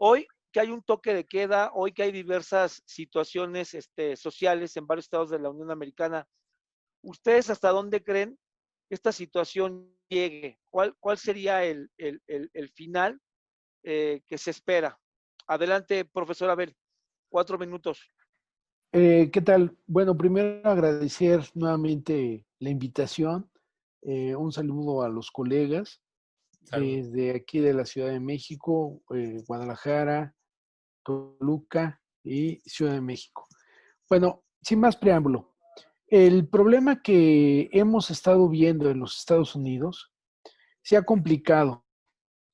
Hoy que hay un toque de queda, hoy que hay diversas situaciones sociales en varios estados de la Unión Americana, ¿ustedes hasta dónde creen que esta situación llegue? ¿Cuál sería el final que se espera? Adelante, profesor Abel, 4 minutos. ¿Qué tal? Bueno, primero agradecer nuevamente la invitación. Un saludo a los colegas Salud. desde aquí de la Ciudad de México, Guadalajara, Toluca y Ciudad de México. Bueno, sin más preámbulo, el problema que hemos estado viendo en los Estados Unidos se ha complicado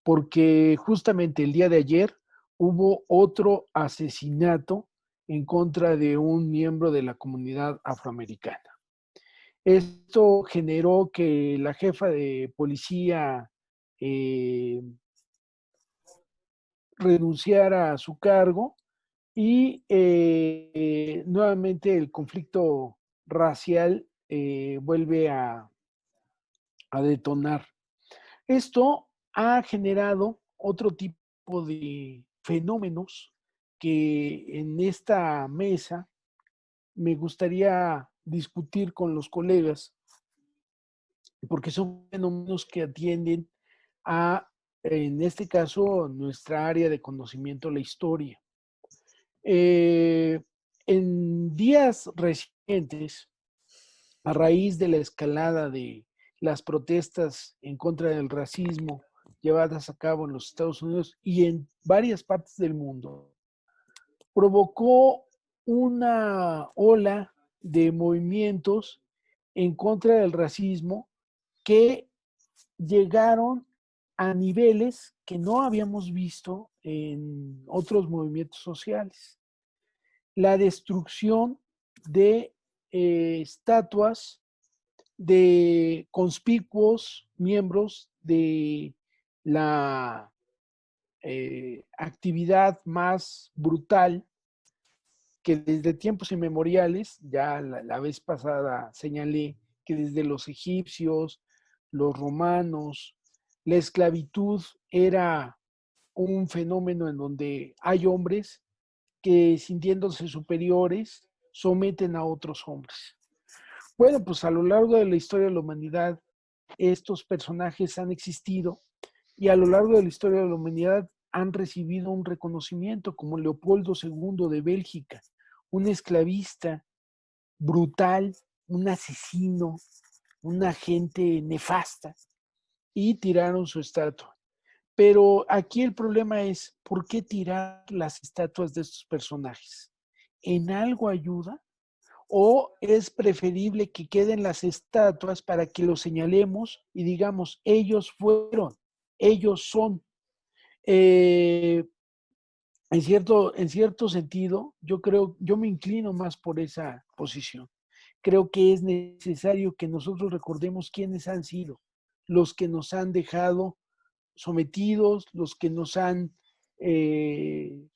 porque justamente el día de ayer hubo otro asesinato en contra de un miembro de la comunidad afroamericana. Esto generó que la jefa de policía eh, renunciara a su cargo y nuevamente el conflicto racial vuelve a detonar. Esto ha generado otro tipo de fenómenos que en esta mesa me gustaría discutir con los colegas, porque son fenómenos que atienden a, en este caso, nuestra área de conocimiento, la historia. Eh, en días recientes, a raíz de la escalada de las protestas en contra del racismo llevadas a cabo en los Estados Unidos y en varias partes del mundo, provocó una ola de movimientos en contra del racismo que llegaron a niveles que no habíamos visto en otros movimientos sociales. La destrucción de estatuas de conspicuos miembros de la actividad más brutal que desde tiempos inmemoriales, ya la vez pasada señalé que desde los egipcios, los romanos, la esclavitud era un fenómeno en donde hay hombres que sintiéndose superiores someten a otros hombres. Bueno, pues a lo largo de la historia de la humanidad, estos personajes han existido y a lo largo de la historia de la humanidad han recibido un reconocimiento, como Leopoldo II de Bélgica, un esclavista brutal, un asesino, una gente nefasta, y tiraron su estatua. Pero aquí el problema es, ¿por qué tirar las estatuas de estos personajes? ¿En algo ayuda? ¿O es preferible que queden las estatuas para que los señalemos y digamos, ellos fueron, ellos son? Eh, en cierto sentido, yo me inclino más por esa posición. Creo que es necesario que nosotros recordemos quiénes han sido los que nos han dejado sometidos, los que nos han eh,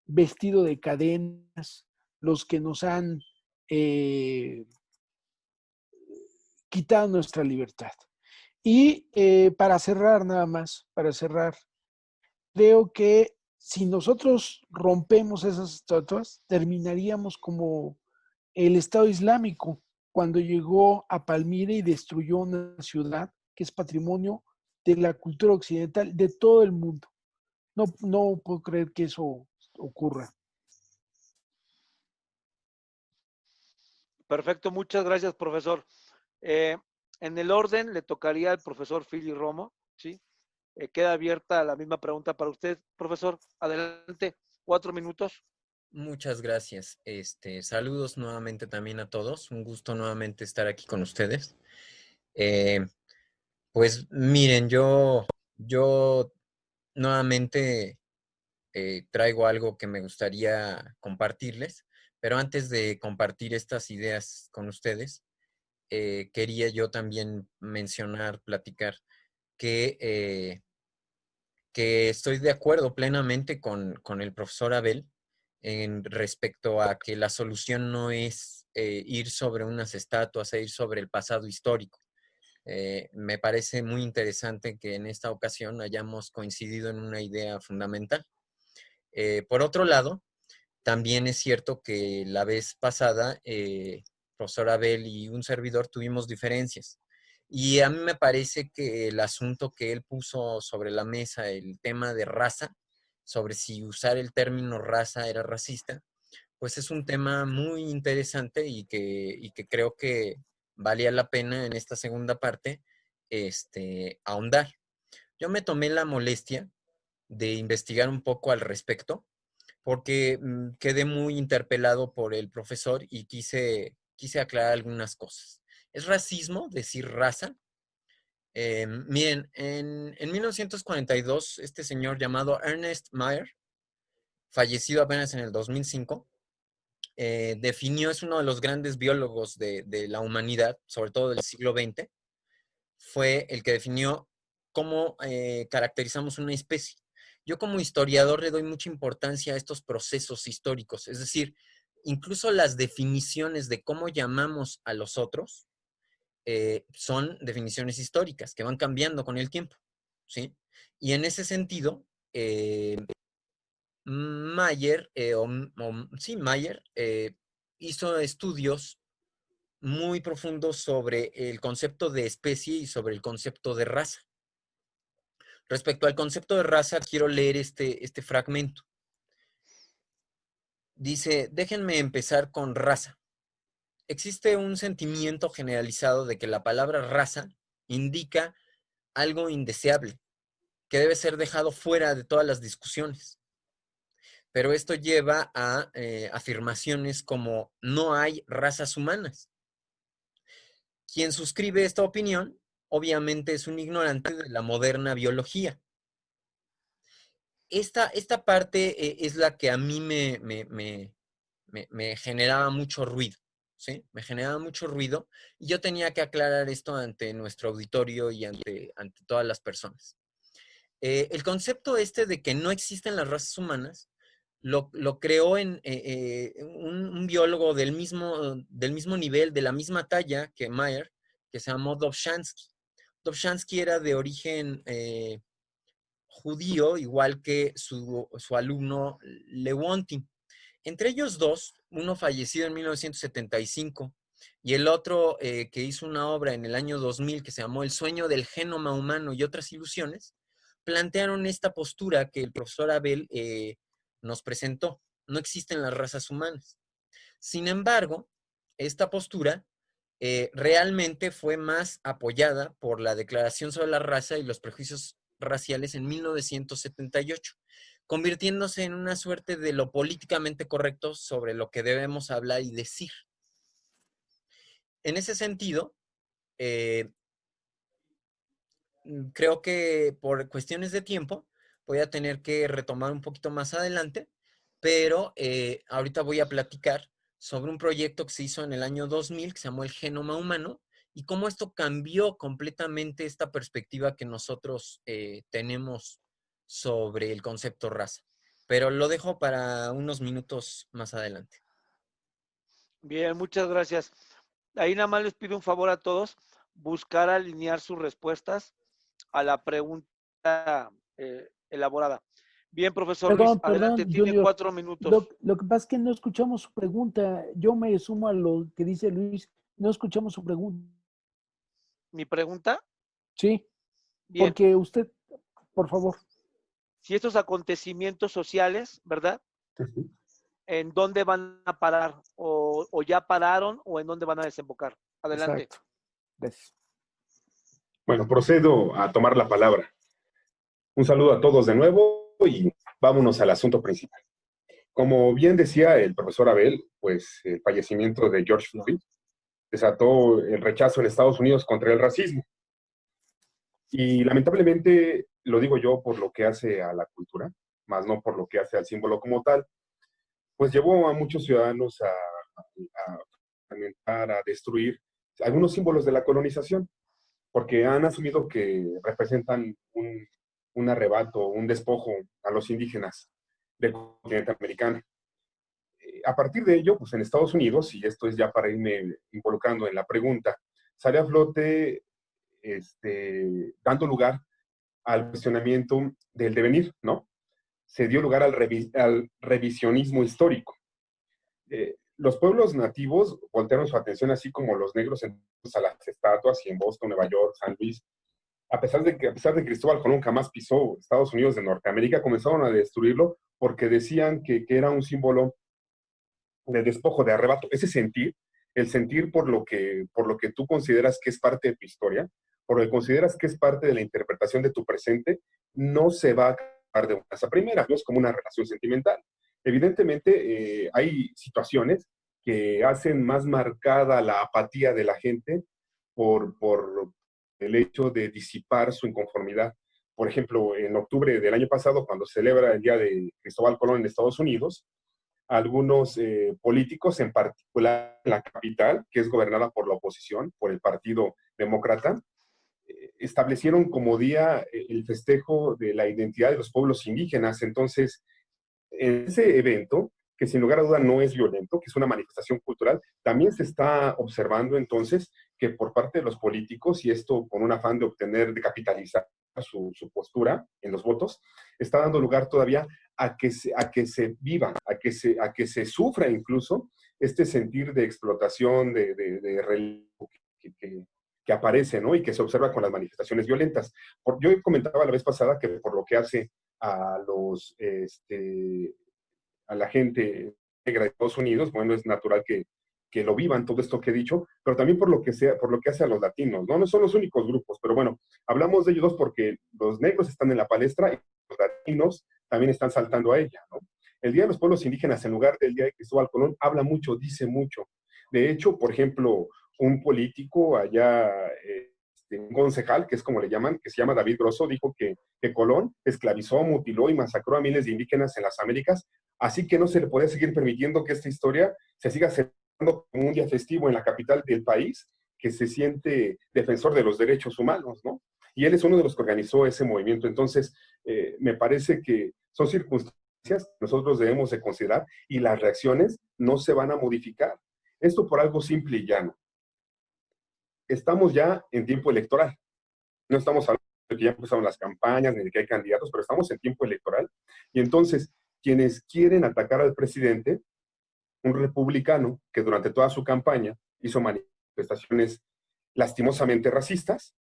vestido de cadenas, los que nos han eh, quitado nuestra libertad. Y para cerrar nada más, para cerrar, creo que si nosotros rompemos esas estatuas, terminaríamos como el Estado Islámico cuando llegó a Palmira y destruyó una ciudad que es patrimonio de la cultura occidental de todo el mundo. No puedo creer que eso ocurra. Perfecto, muchas gracias, profesor. Eh, en el orden le tocaría al profesor Philly Romo, ¿sí? Queda abierta la misma pregunta para usted, profesor. Adelante, 4 minutos. Muchas gracias. Saludos nuevamente también a todos. Un gusto nuevamente estar aquí con ustedes. Eh, pues miren, yo nuevamente traigo algo que me gustaría compartirles, pero antes de compartir estas ideas con ustedes, quería yo también mencionar, platicar que estoy de acuerdo plenamente con el profesor Abel en respecto a que la solución no es ir sobre unas estatuas e ir sobre el pasado histórico. Me parece muy interesante que en esta ocasión hayamos coincidido en una idea fundamental. Por otro lado, también es cierto que la vez pasada, profesor Abel y un servidor tuvimos diferencias. Y a mí me parece que el asunto que él puso sobre la mesa, el tema de raza, sobre si usar el término raza era racista, pues es un tema muy interesante y que creo que valía la pena en esta segunda parte ahondar. Yo me tomé la molestia de investigar un poco al respecto porque quedé muy interpelado por el profesor y quise aclarar algunas cosas. ¿Es racismo decir raza? Miren, en 1942, este señor llamado Ernest Mayr, fallecido apenas en el 2005, definió, es uno de los grandes biólogos de la humanidad, sobre todo del siglo XX, fue el que definió cómo caracterizamos una especie. Yo como historiador le doy mucha importancia a estos procesos históricos, es decir, incluso las definiciones de cómo llamamos a los otros son definiciones históricas que van cambiando con el tiempo, ¿sí? Y en ese sentido, Mayer, sí, Mayer hizo estudios muy profundos sobre el concepto de especie y sobre el concepto de raza. Respecto al concepto de raza, quiero leer este fragmento. Dice, déjenme empezar con raza. Existe un sentimiento generalizado de que la palabra raza indica algo indeseable, que debe ser dejado fuera de todas las discusiones. Pero esto lleva a afirmaciones como no hay razas humanas. Quien suscribe esta opinión, obviamente es un ignorante de la moderna biología. Esta parte es la que a mí me generaba mucho ruido, ¿sí? Me generaba mucho ruido y yo tenía que aclarar esto ante nuestro auditorio y ante todas las personas. El concepto de que no existen las razas humanas lo creó un biólogo del mismo nivel, de la misma talla que Mayer, que se llamó Dobzhansky. Dobzhansky era de origen judío, igual que su alumno Lewontin. Entre ellos dos, uno fallecido en 1975 y el otro que hizo una obra en el año 2000 que se llamó El sueño del genoma humano y otras ilusiones, plantearon esta postura que el profesor Abel nos presentó. No existen las razas humanas. Sin embargo, esta postura realmente fue más apoyada por la Declaración sobre la Raza y los Prejuicios Raciales en 1978, convirtiéndose en una suerte de lo políticamente correcto sobre lo que debemos hablar y decir. En ese sentido, creo que por cuestiones de tiempo voy a tener que retomar un poquito más adelante, pero ahorita voy a platicar sobre un proyecto que se hizo en el año 2000 que se llamó El Genoma Humano y cómo esto cambió completamente esta perspectiva que nosotros tenemos sobre el concepto raza. Pero lo dejo para unos minutos más adelante. Bien, muchas gracias. Ahí nada más les pido un favor a todos, buscar alinear sus respuestas a la pregunta elaborada. Bien, profesor Luis, adelante, Perdón, tiene Julio. 4 minutos. Lo que pasa es que no escuchamos su pregunta. Yo me sumo a lo que dice Luis. No escuchamos su pregunta. ¿Mi pregunta? Sí, Bien, porque usted, por favor. si estos acontecimientos sociales, ¿verdad? Ujú. ¿En dónde van a parar? ¿O ya pararon o en dónde van a desembocar? Adelante. Exacto. Gracias. Bueno, procedo a tomar la palabra. Un saludo a todos de nuevo y vámonos al asunto principal. Como bien decía el profesor Abel, pues el fallecimiento de George Floyd desató el rechazo en Estados Unidos contra el racismo. Y lamentablemente, lo digo yo por lo que hace a la cultura, más no por lo que hace al símbolo como tal, pues llevó a muchos ciudadanos a fragmentar, a destruir algunos símbolos de la colonización, porque han asumido que representan un arrebato, un despojo a los indígenas del continente americano. A partir de ello, pues en Estados Unidos, y esto es ya para irme involucrando en la pregunta, sale a flote dando lugar al cuestionamiento del devenir, ¿no? se dio lugar al revisionismo histórico. Los pueblos nativos voltearon su atención, así como los negros, a las estatuas, y en Boston, Nueva York, San Luis, a pesar de que Cristóbal Colón jamás pisó Estados Unidos de Norteamérica, comenzaron a destruirlo porque decían que era un símbolo de despojo, de arrebato. Ese sentir, el sentir por lo que tú consideras que es parte de tu historia, por lo que consideras que es parte de la interpretación de tu presente, no se va a acabar de buenas a primeras, no es como una relación sentimental. Evidentemente, hay situaciones que hacen más marcada la apatía de la gente por el hecho de disipar su inconformidad. Por ejemplo, en octubre del año pasado, cuando se celebra el Día de Cristóbal Colón en Estados Unidos, algunos políticos, en particular en la capital, que es gobernada por la oposición, por el Partido Demócrata, establecieron como día el festejo de la identidad de los pueblos indígenas. Entonces, en ese evento, que sin lugar a duda no es violento, que es una manifestación cultural, también se está observando entonces que por parte de los políticos, y esto con un afán de obtener, de capitalizar su postura en los votos, está dando lugar todavía a que se viva, a que se sufra incluso este sentir de explotación, que aparece, ¿no? Y que se observa con las manifestaciones violentas. Yo comentaba la vez pasada que por lo que hace a a la gente negra de Estados Unidos, bueno, es natural que lo vivan todo esto que he dicho, pero también por lo que hace a los latinos, ¿no? No son los únicos grupos, pero bueno, hablamos de ellos dos porque los negros están en la palestra y los latinos también están saltando a ella, ¿no? El Día de los Pueblos Indígenas, en lugar del Día de Cristóbal Colón, habla mucho, dice mucho. De hecho, por ejemplo, un político allá, un concejal, que es como le llaman, que se llama David Grosso, dijo que Colón esclavizó, mutiló y masacró a miles de indígenas en las Américas, así que no se le puede seguir permitiendo que esta historia se siga celebrando como un día festivo en la capital del país, que se siente defensor de los derechos humanos, ¿no? Y él es uno de los que organizó ese movimiento. Entonces, me parece que son circunstancias que nosotros debemos de considerar y las reacciones no se van a modificar. Esto por algo simple y llano. Estamos ya en tiempo electoral. No estamos hablando de que ya empezaron las campañas, ni de que hay candidatos, pero estamos en tiempo electoral. Y entonces, quienes quieren atacar al presidente, un republicano que durante toda su campaña hizo manifestaciones lastimosamente racistas,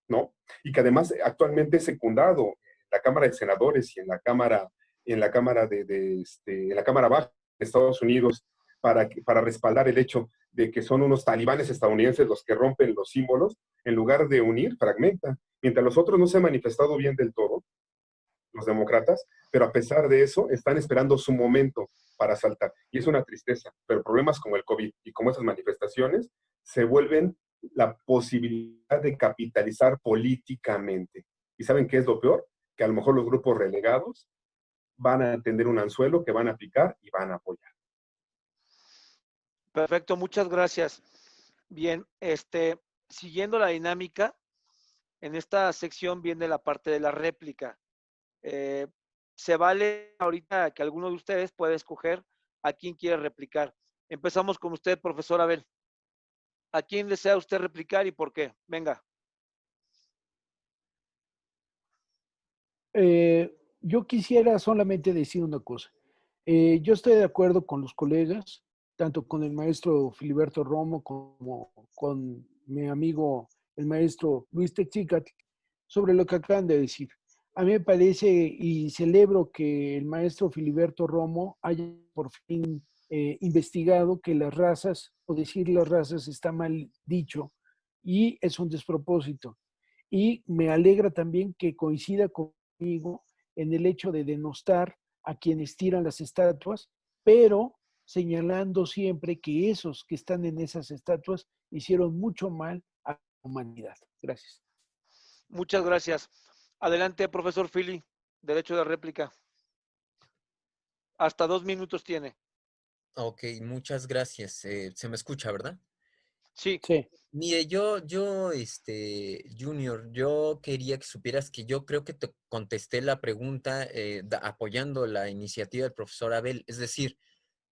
¿no? Y que además actualmente es secundado en la Cámara de Senadores y en la Cámara, en la Cámara Baja de Estados Unidos para respaldar el hecho de que son unos talibanes estadounidenses los que rompen los símbolos, en lugar de unir, fragmenta. Mientras los otros no se han manifestado bien del todo, los demócratas, pero a pesar de eso están esperando su momento para saltar. Y es una tristeza, pero problemas como el COVID y como esas manifestaciones se vuelven la posibilidad de capitalizar políticamente. ¿Y saben qué es lo peor? Que a lo mejor los grupos relegados van a tender un anzuelo que van a picar y van a apoyar. Perfecto, muchas gracias. Bien, siguiendo la dinámica, en esta sección viene la parte de la réplica. Se vale ahorita que alguno de ustedes puede escoger a quién quiere replicar. Empezamos con usted, profesor Abel. ¿A quién desea usted replicar y por qué? Venga. Yo quisiera solamente decir una cosa. Yo estoy de acuerdo con los colegas, tanto con el maestro Filiberto Romo como con mi amigo el maestro Luis Texicatl, sobre lo que acaban de decir. A mí me parece y celebro que el maestro Filiberto Romo haya por fin investigado que las razas, o decir las razas está mal dicho, y es un despropósito. Y me alegra también que coincida conmigo en el hecho de denostar a quienes tiran las estatuas, pero señalando siempre que esos que están en esas estatuas hicieron mucho mal a la humanidad. Gracias. Muchas gracias. Adelante, profesor Fili, derecho de réplica. Hasta 2 minutos tiene. Ok, muchas gracias. Se me escucha, ¿verdad? Sí. Sí. Mire, Junior, yo quería que supieras que yo creo que te contesté la pregunta apoyando la iniciativa del profesor Abel. Es decir,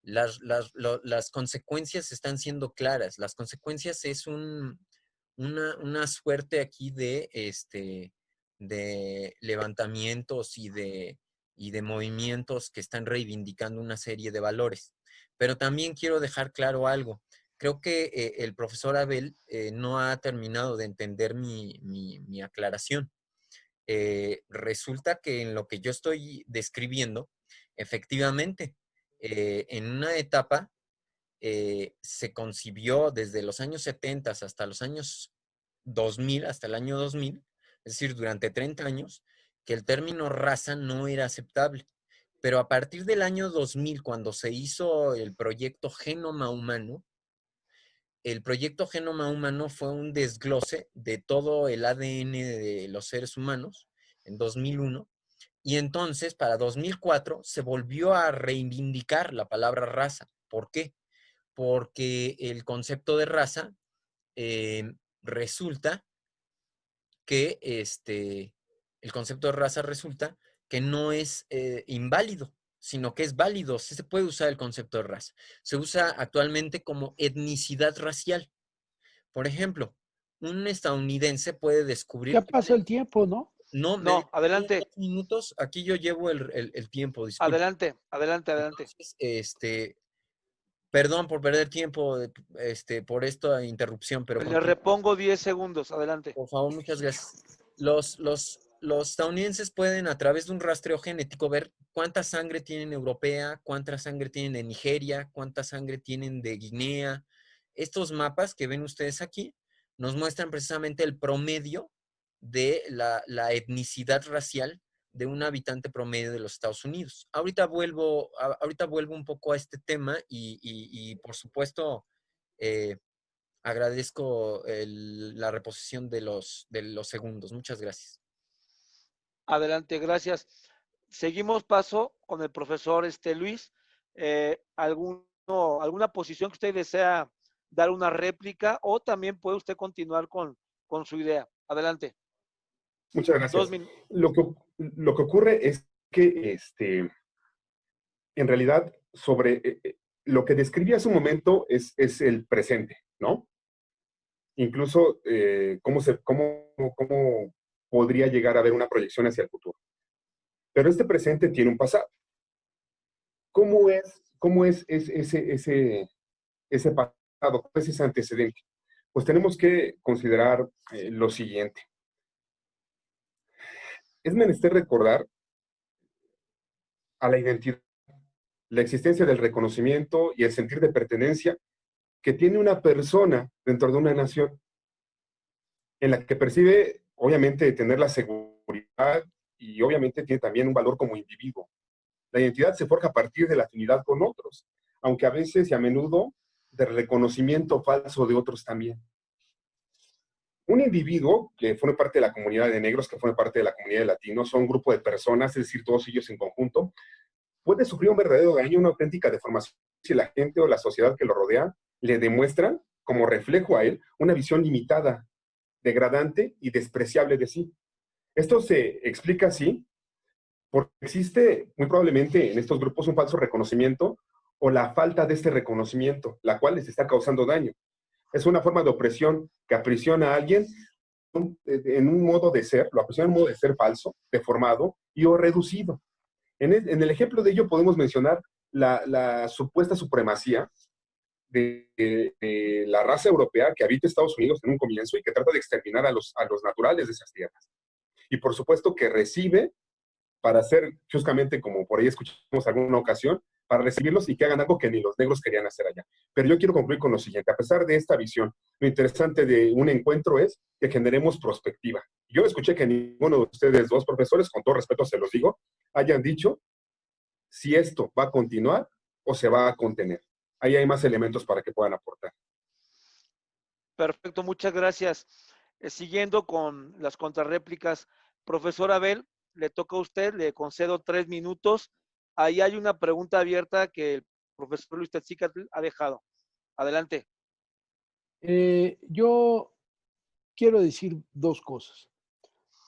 las consecuencias están siendo claras. Las consecuencias es una suerte aquí de levantamientos y y de movimientos que están reivindicando una serie de valores. Pero también quiero dejar claro algo. Creo que el profesor Abel no ha terminado de entender mi aclaración. Resulta que en lo que yo estoy describiendo, efectivamente, en una etapa se concibió desde los años 70 hasta los años 2000, hasta el año 2000, es decir, durante 30 años, que el término raza no era aceptable. Pero a partir del año 2000, cuando se hizo el proyecto Genoma Humano, el proyecto Genoma Humano fue un desglose de todo el ADN de los seres humanos en 2001, y entonces para 2004 se volvió a reivindicar la palabra raza. ¿Por qué? Porque el concepto de raza resulta que el concepto de raza resulta que no es inválido, sino que es válido. Sí se puede usar el concepto de raza. Se usa actualmente como etnicidad racial. Por ejemplo, un estadounidense puede descubrir Ya que pasó el tiempo, ¿no? no, me No, quedan adelante, 2 minutos. Aquí yo llevo el tiempo, disculpe. adelante, adelante, adelante. Entonces, perdón por perder tiempo por esta interrupción, pero Le repongo 10 segundos, adelante. por favor, muchas gracias. Los estadounidenses pueden, a través de un rastreo genético, ver cuánta sangre tienen europea, cuánta sangre tienen de Nigeria, cuánta sangre tienen de Guinea. Estos mapas que ven ustedes aquí nos muestran precisamente el promedio de la etnicidad racial de un habitante promedio de los Estados Unidos. Ahorita vuelvo un poco a este tema y por supuesto, eh, agradezco la reposición de los segundos. Muchas gracias. Adelante, gracias. Seguimos paso con el profesor Luis. ¿Alguna posición que usted desea dar una réplica o también puede usted continuar con su idea? Adelante. Muchas gracias. Lo que ocurre es que en realidad sobre lo que describí hace un momento es el presente, ¿no? Incluso cómo podría llegar a haber una proyección hacia el futuro. Pero este presente tiene un pasado. ¿Cómo es ese pasado? ¿Cómo es ese antecedente? Pues tenemos que considerar lo siguiente. Es menester recordar a la identidad, la existencia del reconocimiento y el sentir de pertenencia que tiene una persona dentro de una nación, en la que percibe, obviamente, tener la seguridad y obviamente tiene también un valor como individuo. La identidad se forja a partir de la afinidad con otros, aunque a veces y a menudo del reconocimiento falso de otros también. Un individuo que forme parte de la comunidad de negros, que forme parte de la comunidad de latinos, son un grupo de personas, es decir, todos ellos en conjunto, puede sufrir un verdadero daño, una auténtica deformación si la gente o la sociedad que lo rodea le demuestran, como reflejo a él, una visión limitada, degradante y despreciable de sí. Esto se explica así porque existe muy probablemente en estos grupos un falso reconocimiento o la falta de este reconocimiento, la cual les está causando daño. Es una forma de opresión que aprisiona a alguien en un modo de ser, lo aprisiona en un modo de ser falso, deformado y o reducido. En el ejemplo de ello podemos mencionar la supuesta supremacía de la raza europea que habita Estados Unidos en un comienzo y que trata de exterminar a los naturales de esas tierras. Y por supuesto que recibe para hacer, justamente como por ahí escuchamos alguna ocasión, para recibirlos y que hagan algo que ni los negros querían hacer allá. Pero yo quiero concluir con lo siguiente. A pesar de esta visión, lo interesante de un encuentro es que generemos prospectiva. Yo escuché que ninguno de ustedes dos profesores, con todo respeto se los digo, hayan dicho si esto va a continuar o se va a contener. Ahí hay más elementos para que puedan aportar. Perfecto, muchas gracias. Siguiendo con las contrarréplicas, profesor Abel, le toca a usted, le concedo 3 minutos. Ahí hay una pregunta abierta que el profesor Luis Tetzicatl ha dejado. Adelante. Yo quiero decir 2 cosas.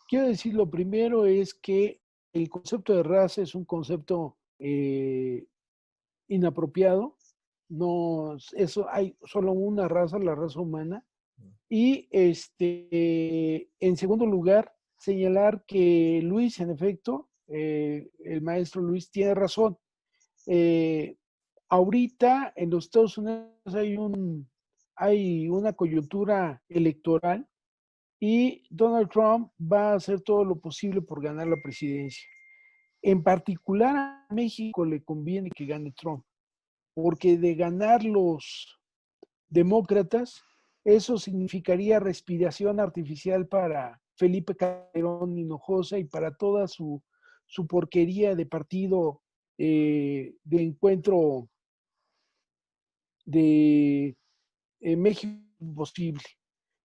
Quiero decir, lo primero es que el concepto de raza es un concepto inapropiado. No, eso hay solo una raza, la raza humana. Y en segundo lugar, señalar que Luis, en efecto, el maestro Luis tiene razón. Ahorita en los Estados Unidos hay una coyuntura electoral y Donald Trump va a hacer todo lo posible por ganar la presidencia. En particular a México le conviene que gane Trump, porque de ganar los demócratas, eso significaría respiración artificial para Felipe Calderón Hinojosa y para toda su porquería de partido de encuentro de México posible.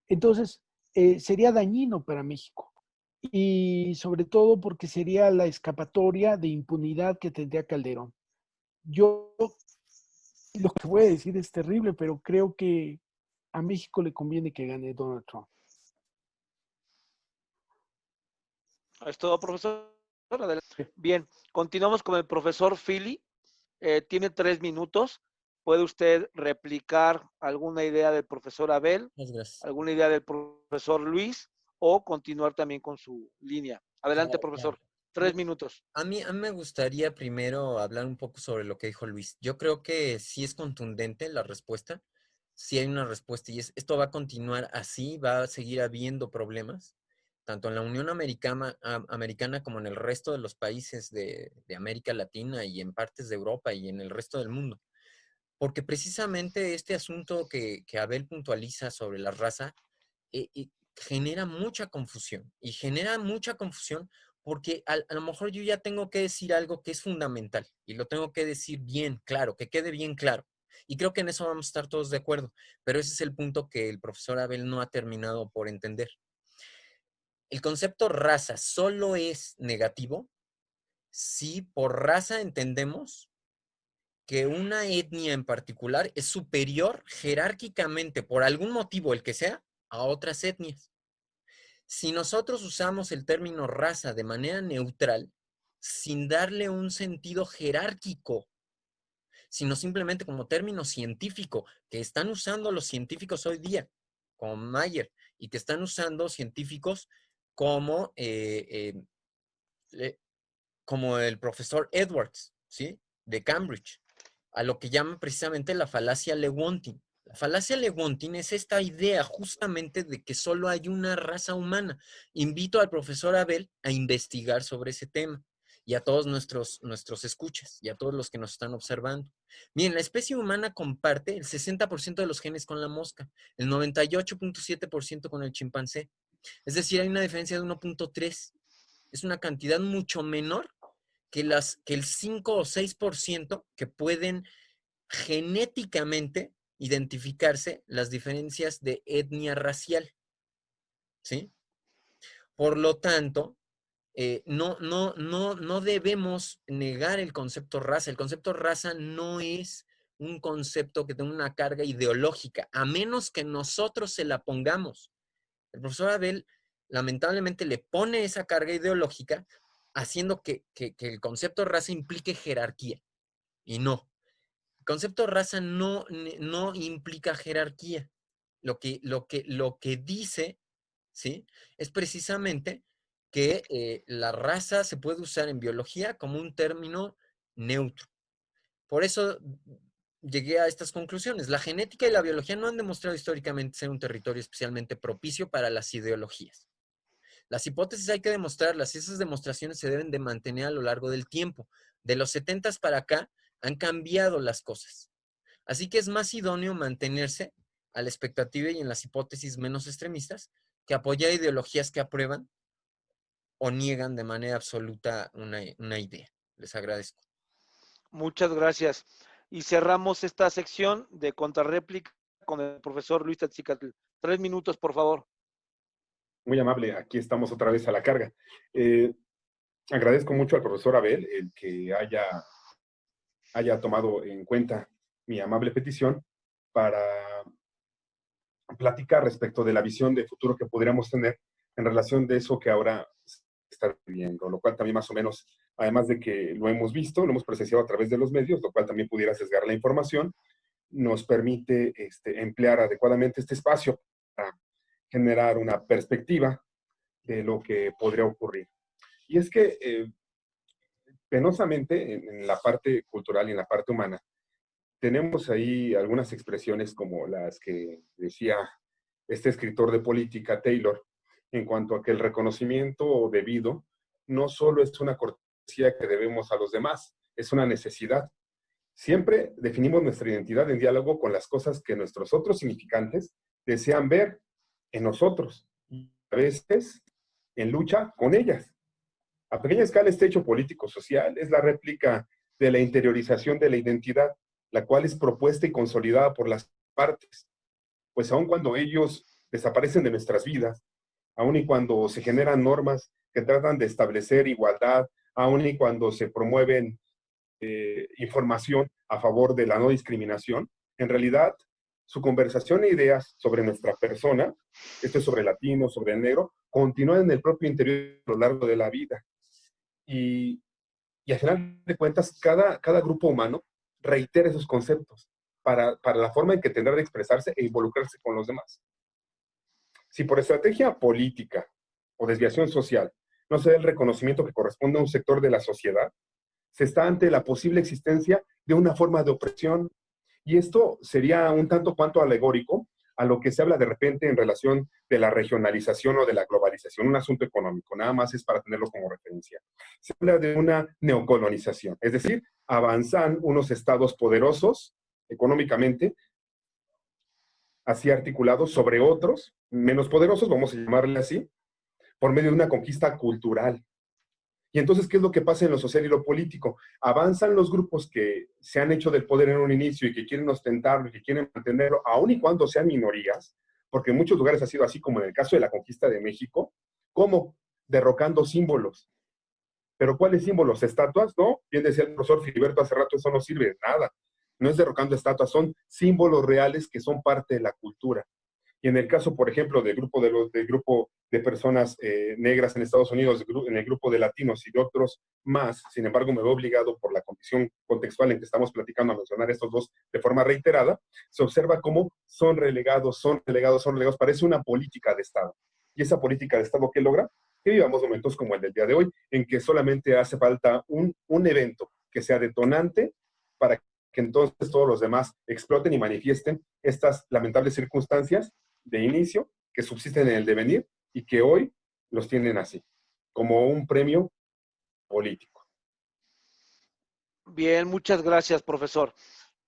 Entonces, sería dañino para México. Y sobre todo porque sería la escapatoria de impunidad que tendría Calderón. Yo lo que voy a decir es terrible, pero creo que a México le conviene que gane Donald Trump. Es todo, profesor. Adelante. Bien, continuamos con el profesor Philly. Tiene 3 minutos. ¿Puede usted replicar alguna idea del profesor Abel, alguna idea del profesor Luis, o continuar también con su línea? Adelante, profesor. 3 minutos. A mí me gustaría primero hablar un poco sobre lo que dijo Luis. Yo creo que sí es contundente la respuesta. Sí hay una respuesta y esto va a continuar así, va a seguir habiendo problemas, tanto en la Unión Americana como en el resto de los países de América Latina y en partes de Europa y en el resto del mundo. Porque precisamente este asunto que Abel puntualiza sobre la raza genera mucha confusión. Y genera mucha confusión porque a lo mejor yo ya tengo que decir algo que es fundamental y lo tengo que decir bien claro, que quede bien claro. Y creo que en eso vamos a estar todos de acuerdo. Pero ese es el punto que el profesor Abel no ha terminado por entender. El concepto raza solo es negativo si por raza entendemos que una etnia en particular es superior jerárquicamente, por algún motivo, el que sea, a otras etnias. Si nosotros usamos el término raza de manera neutral, sin darle un sentido jerárquico, sino simplemente como término científico, que están usando los científicos hoy día, como Mayer, y que están usando científicos como, como el profesor Edwards, ¿sí? De Cambridge, a lo que llaman precisamente la falacia Lewontin. La falacia Lewontin es esta idea justamente de que solo hay una raza humana. Invito al profesor Abel a investigar sobre ese tema y a todos nuestros escuchas y a todos los que nos están observando. Bien, la especie humana comparte el 60% de los genes con la mosca, el 98.7% con el chimpancé. Es decir, hay una diferencia de 1.3. Es una cantidad mucho menor que el 5 o 6% que pueden genéticamente identificarse las diferencias de etnia racial, ¿sí? Por lo tanto, no debemos negar el concepto raza. El concepto raza no es un concepto que tenga una carga ideológica, a menos que nosotros se la pongamos. El profesor Abel lamentablemente le pone esa carga ideológica haciendo que el concepto raza implique jerarquía. Y no. El concepto raza no implica jerarquía. Lo que dice, ¿sí? Es precisamente que la raza se puede usar en biología como un término neutro. Por eso llegué a estas conclusiones. La genética y la biología no han demostrado históricamente ser un territorio especialmente propicio para las ideologías. Las hipótesis hay que demostrarlas y esas demostraciones se deben de mantener a lo largo del tiempo. De los 70s para acá han cambiado las cosas. Así que es más idóneo mantenerse a la expectativa y en las hipótesis menos extremistas que apoyar ideologías que aprueban o niegan de manera absoluta una idea. Les agradezco. Muchas gracias. Y cerramos esta sección de contrarréplica con el profesor Luis Tatzicatl. 3 minutos, por favor. Muy amable, aquí estamos otra vez a la carga. Agradezco mucho al profesor Abel el que haya tomado en cuenta mi amable petición para platicar respecto de la visión de futuro que podríamos tener en relación de eso que ahora se está viviendo, lo cual también más o menos, además de que lo hemos visto, lo hemos presenciado a través de los medios, lo cual también pudiera sesgar la información, nos permite emplear adecuadamente este espacio para generar una perspectiva de lo que podría ocurrir. Y es que penosamente, en la parte cultural y en la parte humana, tenemos ahí algunas expresiones como las que decía este escritor de política, Taylor, en cuanto a que el reconocimiento debido no solo es una cortesía que debemos a los demás, es una necesidad. Siempre definimos nuestra identidad en diálogo con las cosas que nuestros otros significantes desean ver en nosotros y a veces en lucha con ellas. A pequeña escala, este hecho político-social es la réplica de la interiorización de la identidad, la cual es propuesta y consolidada por las partes. Pues aun cuando ellos desaparecen de nuestras vidas, aun y cuando se generan normas que tratan de establecer igualdad, aun y cuando se promueven información a favor de la no discriminación, en realidad su conversación e ideas sobre nuestra persona, esto es sobre latino, sobre el negro, continúan en el propio interior a lo largo de la vida. Y, y al final de cuentas, cada grupo humano reitera esos conceptos para la forma en que tendrá de expresarse e involucrarse con los demás. Si por estrategia política o desviación social no se da el reconocimiento que corresponde a un sector de la sociedad, se está ante la posible existencia de una forma de opresión. Y esto sería un tanto cuanto alegórico a lo que se habla de repente en relación de la regionalización o de la globalización, un asunto económico, nada más es para tenerlo como referencia. Se habla de una neocolonización, es decir, avanzan unos estados poderosos económicamente, así articulados sobre otros, menos poderosos, vamos a llamarle así, por medio de una conquista cultural. Y entonces, ¿qué es lo que pasa en lo social y lo político? Avanzan los grupos que se han hecho del poder en un inicio y que quieren ostentarlo y que quieren mantenerlo, aun y cuando sean minorías, porque en muchos lugares ha sido así, como en el caso de la conquista de México. ¿Cómo? Derrocando símbolos. ¿Pero cuáles símbolos? ¿Estatuas? No, bien decía el profesor Filiberto hace rato, eso no sirve de nada. No es derrocando estatuas, son símbolos reales que son parte de la cultura. Y en el caso, por ejemplo, del grupo de personas negras en Estados Unidos, en el grupo de latinos y de otros más, sin embargo, me veo obligado por la condición contextual en que estamos platicando a mencionar estos dos de forma reiterada, se observa cómo son relegados, son relegados, son relegados. Parece una política de Estado. Y esa política de Estado, ¿qué logra? Que vivamos momentos como el del día de hoy, en que solamente hace falta un evento que sea detonante para que entonces todos los demás exploten y manifiesten estas lamentables circunstancias de inicio que subsisten en el devenir y que hoy los tienen así, como un premio político. Bien, muchas gracias, profesor.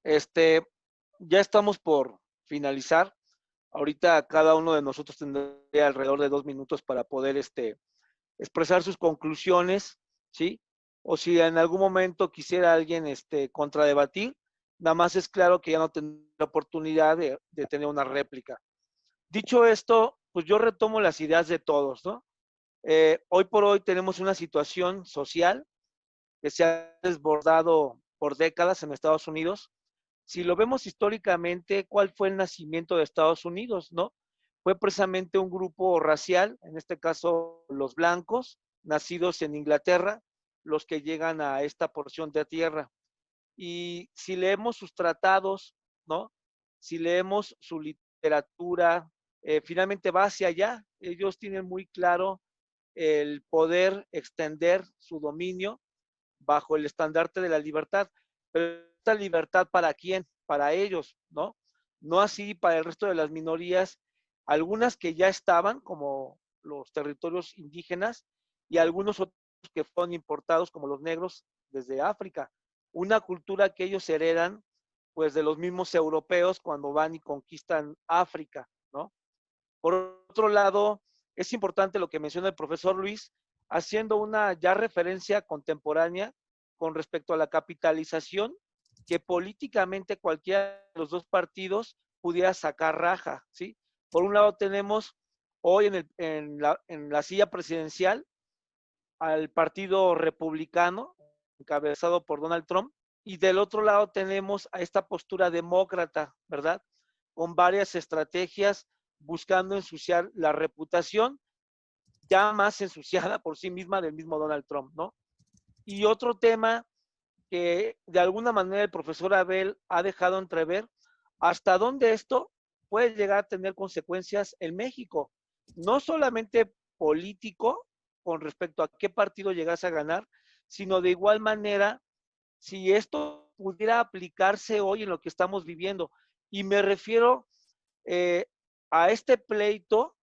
Ya estamos por finalizar. Ahorita cada uno de nosotros tendría alrededor de 2 minutos para poder expresar sus conclusiones, ¿sí? O si en algún momento quisiera alguien contradebatir, nada más es claro que ya no tendrá la oportunidad de tener una réplica. Dicho esto, pues yo retomo las ideas de todos, ¿no? Hoy por hoy tenemos una situación social que se ha desbordado por décadas en Estados Unidos. Si lo vemos históricamente, ¿cuál fue el nacimiento de Estados Unidos, no? Fue precisamente un grupo racial, en este caso los blancos, nacidos en Inglaterra, los que llegan a esta porción de tierra. Y si leemos sus tratados, ¿no? Si leemos su literatura, finalmente va hacia allá. Ellos tienen muy claro el poder extender su dominio bajo el estandarte de la libertad. Pero esta libertad, ¿para quién? Para ellos, ¿no? No así para el resto de las minorías, algunas que ya estaban, como los territorios indígenas, y algunos otros que fueron importados, como los negros, desde África. Una cultura que ellos heredan, pues, de los mismos europeos cuando van y conquistan África, ¿no? Por otro lado, es importante lo que menciona el profesor Luis, haciendo una ya referencia contemporánea con respecto a la capitalización, que políticamente cualquiera de los dos partidos pudiera sacar raja, ¿sí? Por un lado tenemos hoy en la silla presidencial al Partido Republicano, encabezado por Donald Trump, y del otro lado tenemos a esta postura demócrata, ¿verdad? Con varias estrategias buscando ensuciar la reputación, ya más ensuciada por sí misma del mismo Donald Trump, ¿no? Y otro tema que de alguna manera el profesor Abel ha dejado entrever, hasta dónde esto puede llegar a tener consecuencias en México, no solamente político con respecto a qué partido llegase a ganar, sino de igual manera, si esto pudiera aplicarse hoy en lo que estamos viviendo. Y me refiero eh, a este pleito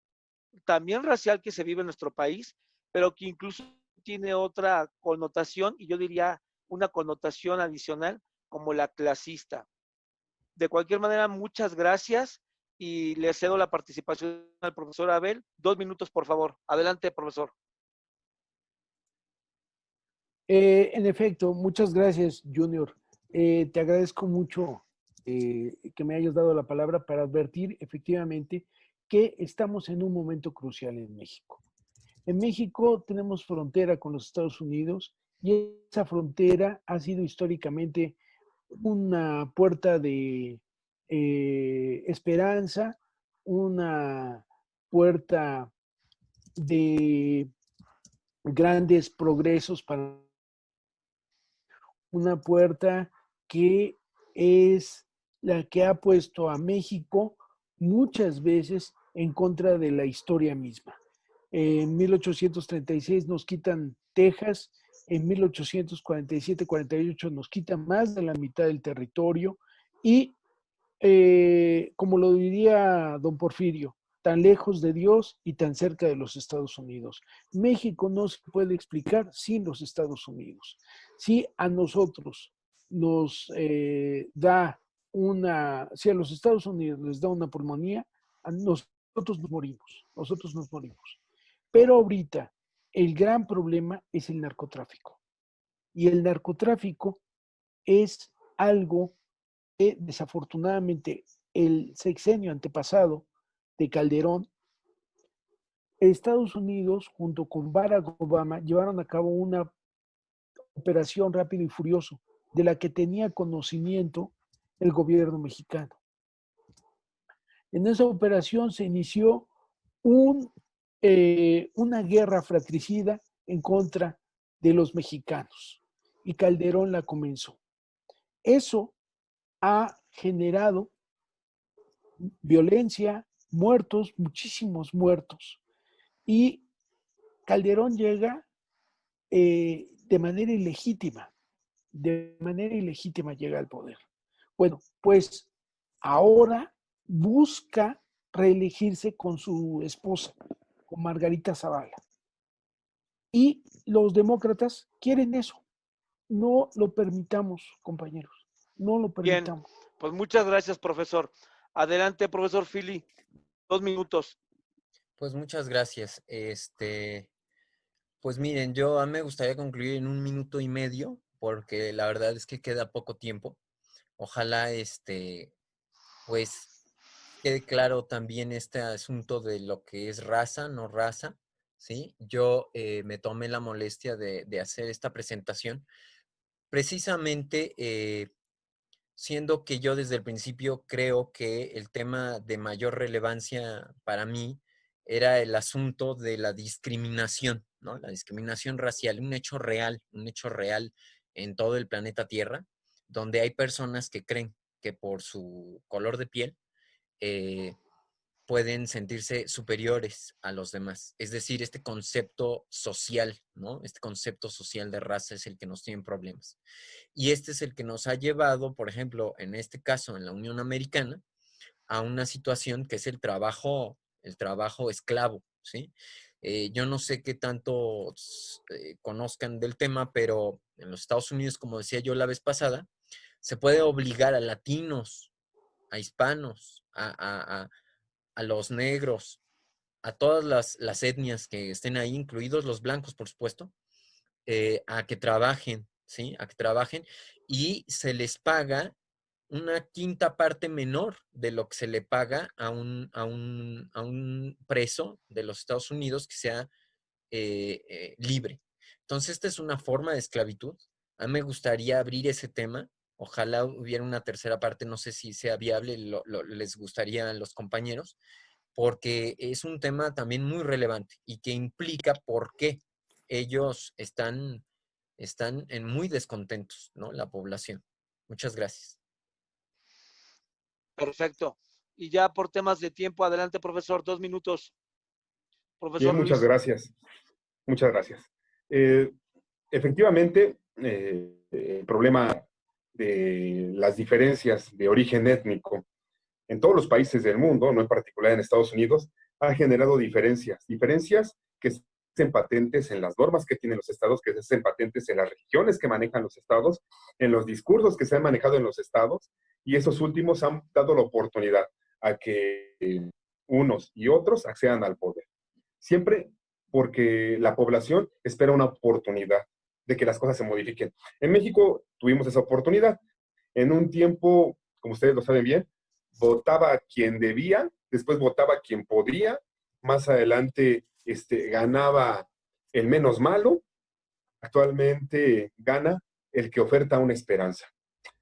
también racial que se vive en nuestro país, pero que incluso tiene otra connotación, y yo diría una connotación adicional como la clasista. De cualquier manera, muchas gracias y le cedo la participación al profesor Abel. 2 minutos, por favor. Adelante, profesor. En efecto, muchas gracias, Junior. Te agradezco mucho que me hayas dado la palabra para advertir efectivamente que estamos en un momento crucial en México. En México tenemos frontera con los Estados Unidos y esa frontera ha sido históricamente una puerta de esperanza, una puerta de grandes progresos para una puerta que es la que ha puesto a México muchas veces en contra de la historia misma. En 1836 nos quitan Texas, en 1847-48 nos quitan más de la mitad del territorio y, como lo diría don Porfirio, tan lejos de Dios y tan cerca de los Estados Unidos. México no se puede explicar sin los Estados Unidos. Si a nosotros nos da si a los Estados Unidos les da una pulmonía, nosotros nos morimos. Pero ahorita el gran problema es el narcotráfico. Y el narcotráfico es algo que desafortunadamente el sexenio antepasado de Calderón, Estados Unidos junto con Barack Obama llevaron a cabo una operación Rápido y Furioso de la que tenía conocimiento el gobierno mexicano. En esa operación se inició una guerra fratricida en contra de los mexicanos y Calderón la comenzó. Eso ha generado violencia, muertos, muchísimos muertos. Y Calderón llega de manera ilegítima llega al poder. Bueno, pues ahora busca reelegirse con su esposa, con Margarita Zavala. Y los demócratas quieren eso. No lo permitamos, compañeros. No lo Bien, permitamos. pues muchas gracias, profesor. Adelante, profesor Philly. 2 minutos. Pues muchas gracias. Pues miren, a mí me gustaría concluir en 1 minuto y medio, porque la verdad es que queda poco tiempo. Ojalá, pues, quede claro también este asunto de lo que es raza, no raza, ¿sí? Yo me tomé la molestia de hacer esta presentación precisamente siendo que yo desde el principio creo que el tema de mayor relevancia para mí era el asunto de la discriminación, ¿no? La discriminación racial, un hecho real en todo el planeta Tierra, donde hay personas que creen que por su color de piel eh, pueden sentirse superiores a los demás. Es decir, este concepto social, ¿no? Este concepto social de raza es el que nos tiene problemas. Y este es el que nos ha llevado, por ejemplo, en este caso, en la Unión Americana, a una situación que es el trabajo esclavo, ¿sí? Yo no sé qué tanto conozcan del tema, pero en los Estados Unidos, como decía yo la vez pasada, se puede obligar a latinos, a hispanos, a los negros, a todas las etnias que estén ahí, incluidos los blancos, por supuesto, a que trabajen, ¿sí? A que trabajen y se les paga una quinta parte menor de lo que se le paga a un preso de los Estados Unidos que sea libre. Entonces, esta es una forma de esclavitud. A mí me gustaría abrir ese tema. Ojalá hubiera una tercera parte, no sé si sea viable, les gustaría a los compañeros, porque es un tema también muy relevante y que implica por qué ellos están en muy descontentos, ¿no? La población. Muchas gracias. Perfecto. Y ya por temas de tiempo, adelante, profesor. 2 minutos. Bien, Profesor muchas Luis. gracias. Muchas gracias. efectivamente, el problema de las diferencias de origen étnico en todos los países del mundo, no en particular en Estados Unidos, ha generado diferencias que se hacen patentes en las normas que tienen los estados, que se hacen patentes en las regiones que manejan los estados, en los discursos que se han manejado en los estados, y esos últimos han dado la oportunidad a que unos y otros accedan al poder. Siempre porque la población espera una oportunidad de que las cosas se modifiquen. En México tuvimos esa oportunidad. En un tiempo, como ustedes lo saben bien, votaba quien debía, después votaba quien podía, más adelante ganaba el menos malo, actualmente gana el que oferta una esperanza.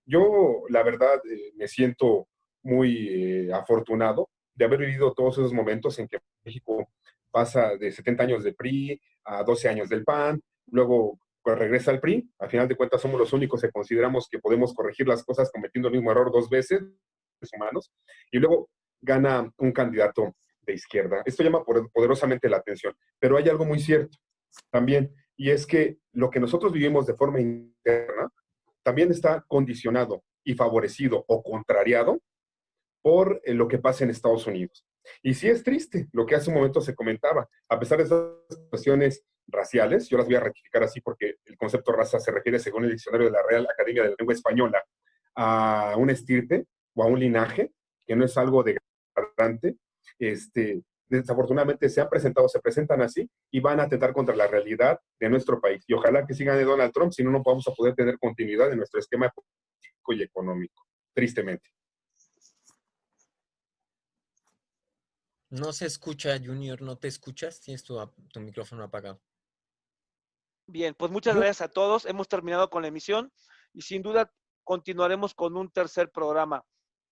Yo, la verdad, me siento muy afortunado de haber vivido todos esos momentos en que México pasa de 70 años de PRI a 12 años del PAN, luego pues, regresa al PRI, al final de cuentas somos los únicos que consideramos que podemos corregir las cosas cometiendo el mismo error 2 veces, humanos, y luego gana un candidato de izquierda. Esto llama poderosamente la atención, pero hay algo muy cierto también, y es que lo que nosotros vivimos de forma interna también está condicionado y favorecido o contrariado por lo que pasa en Estados Unidos. Y sí es triste lo que hace un momento se comentaba, a pesar de esas cuestiones raciales, yo las voy a rectificar así porque el concepto raza se refiere, según el diccionario de la Real Academia de la Lengua Española, a un estirpe o a un linaje, que no es algo degradante. Desafortunadamente se han presentado, se presentan así y van a atentar contra la realidad de nuestro país. Y ojalá que sigan de Donald Trump, si no, no vamos a poder tener continuidad en nuestro esquema político y económico, tristemente. No se escucha, Junior, ¿no te escuchas? Tienes tu micrófono apagado. Bien, pues muchas gracias a todos. Hemos terminado con la emisión y sin duda continuaremos con un tercer programa.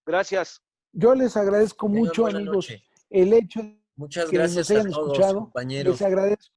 Gracias. Yo les agradezco mucho, buena amigos, noche. el hecho de Muchas que nos gracias a hayan todos, escuchado. compañeros. Les agradezco.